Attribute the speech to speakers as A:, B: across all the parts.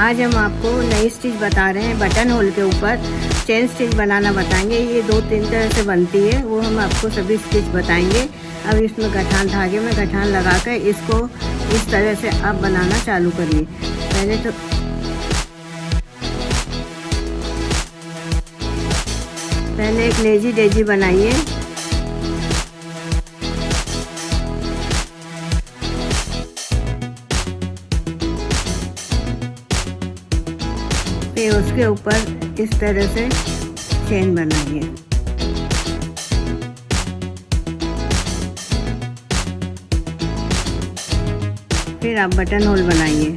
A: आज हम आपको नई स्टिच बता रहे हैं। बटन होल के ऊपर चेन स्टिच बनाना बताएंगे। ये 2-3 तरह से बनती है, वो हम आपको सभी स्टिच बताएंगे। अब इसमें गठान, धागे में गठान लगा कर इसको इस तरह से आप बनाना चालू करिए। पहले एक लेजी डेजी बनाइए। फिर उसके ऊपर इस तरह से चेन बनाइए। फिर आप बटन होल बनाइए।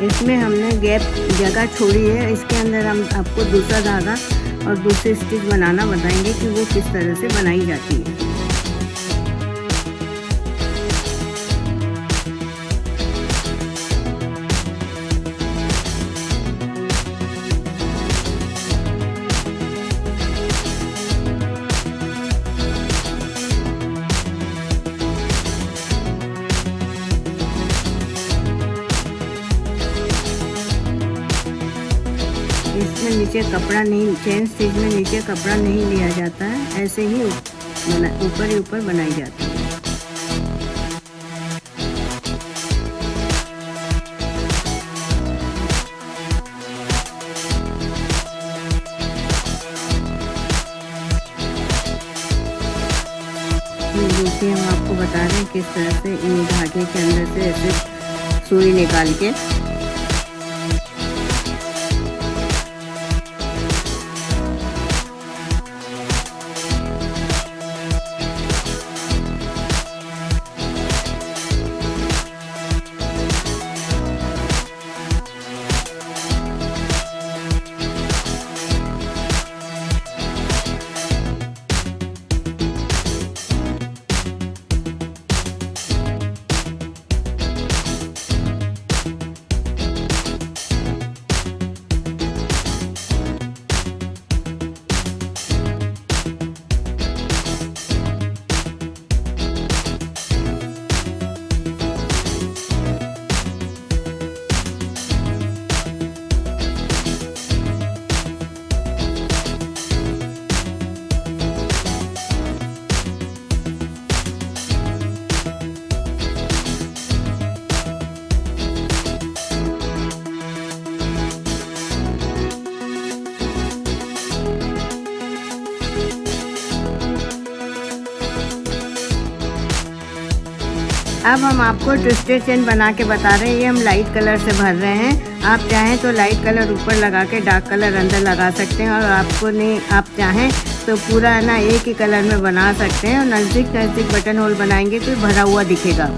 A: इसमें हमने गैप जगह छोड़ी है, इसके अंदर हम आपको दूसरा धागा और दूसरी स्टिच बनाना बताएंगे कि वो किस तरह से बनाई जाती है। इसमें नीचे कपड़ा नहीं, चेन स्टिच में नीचे कपड़ा नहीं लिया जाता है, ऐसे ही ऊपर ही ऊपर बनाई जाती है। देखिए, हम आपको बता रहे हैं किस तरह से इन धागे के अंदर से ऐसे सुई निकाल के अब हम आपको ट्विस्टेड चेन बना के बता रहे हैं। ये हम लाइट कलर से भर रहे हैं। आप चाहें तो लाइट कलर ऊपर लगा के डार्क कलर अंदर लगा सकते हैं, और आपको नहीं, आप चाहें तो पूरा है ना एक ही कलर में बना सकते हैं। और नज़दीक बटन होल बनाएंगे तो भरा हुआ दिखेगा।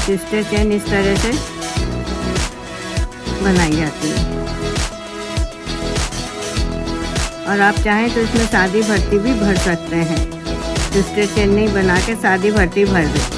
A: ट्विस्टेड चेन इस तरह से बनाई जाती है, और आप चाहें तो इसमें सादी भर्ती भी भर सकते हैं। ट्विस्टेड चेन नहीं बना के सादी भर्ती भर दें।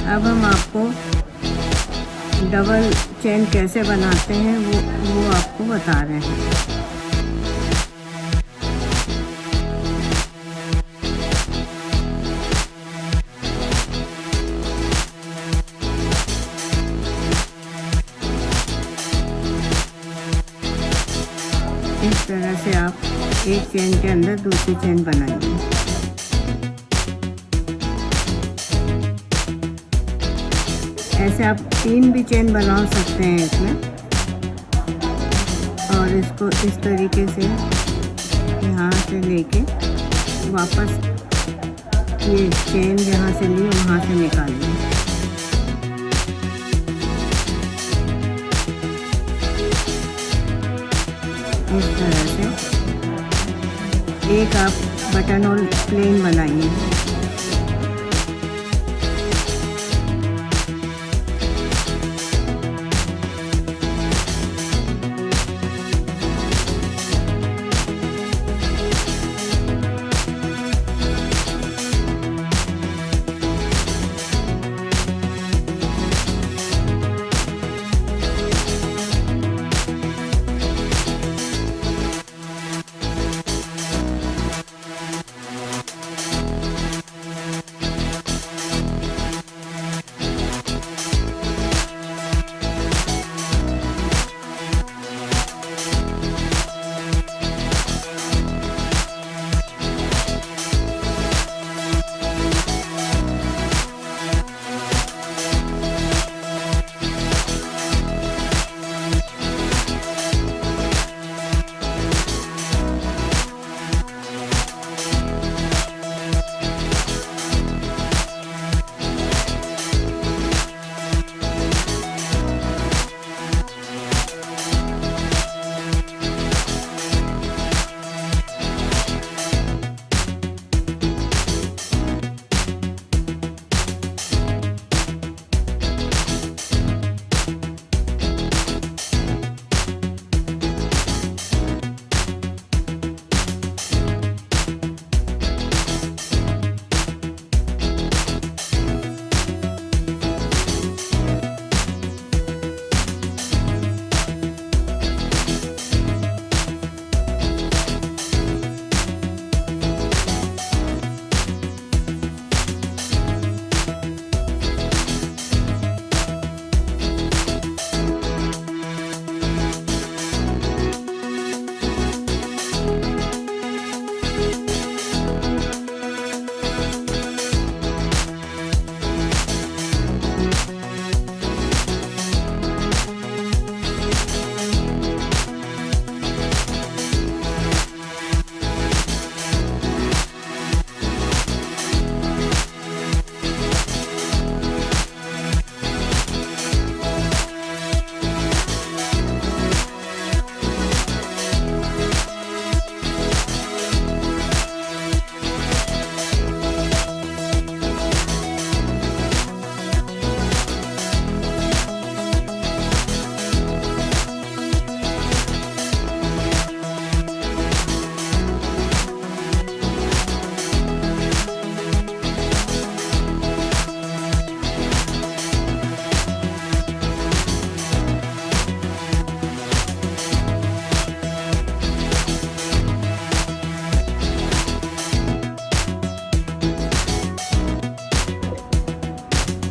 A: अब हम आपको डबल चेन कैसे बनाते हैं वो आपको बता रहे हैं। इस तरह से आप एक चेन के अंदर दूसरी चेन बनाइए। ऐसे आप 3 भी चेन बना सकते हैं इसमें। और इसको इस तरीके से यहाँ से लेके वापस ये चेन जहाँ से ली वहाँ से निकालिए। इस तरह से एक आप बटन होल प्लेन बनाइए।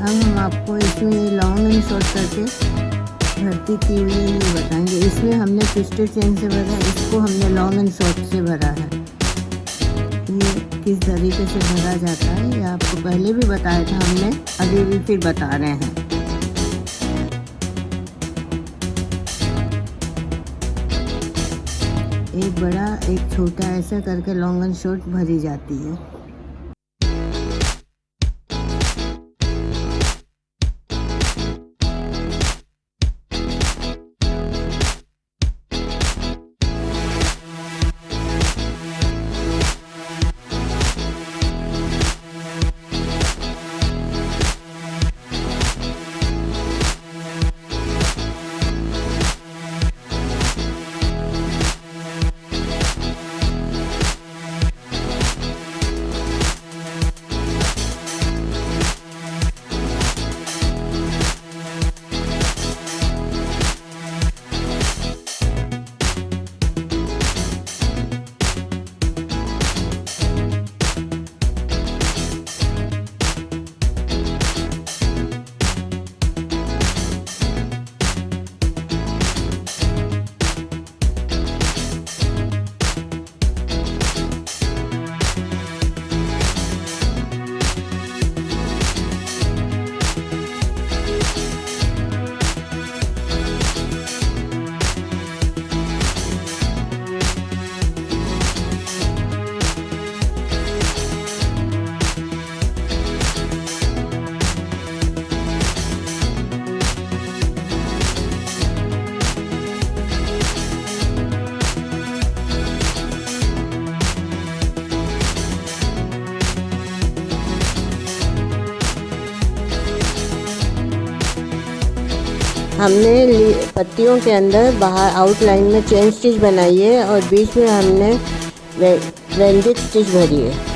A: अब हम आपको इसमें लॉन्ग एंड शॉर्ट करके भर्ती की हुई ये बताएंगे। इसमें हमने ट्विस्टेड चेन से भरा, इसको हमने लॉन्ग एंड शॉर्ट से भरा है। ये किस तरीके से भरा जाता है ये आपको पहले भी बताया था हमने, अभी भी फिर बता रहे हैं। एक बड़ा एक छोटा ऐसा करके लॉन्ग एंड शॉर्ट भरी जाती है। हमने पत्तियों के अंदर बाहर आउटलाइन में चेन स्टिच बनाई है और बीच में हमने वेंडिक स्टिच भरी है।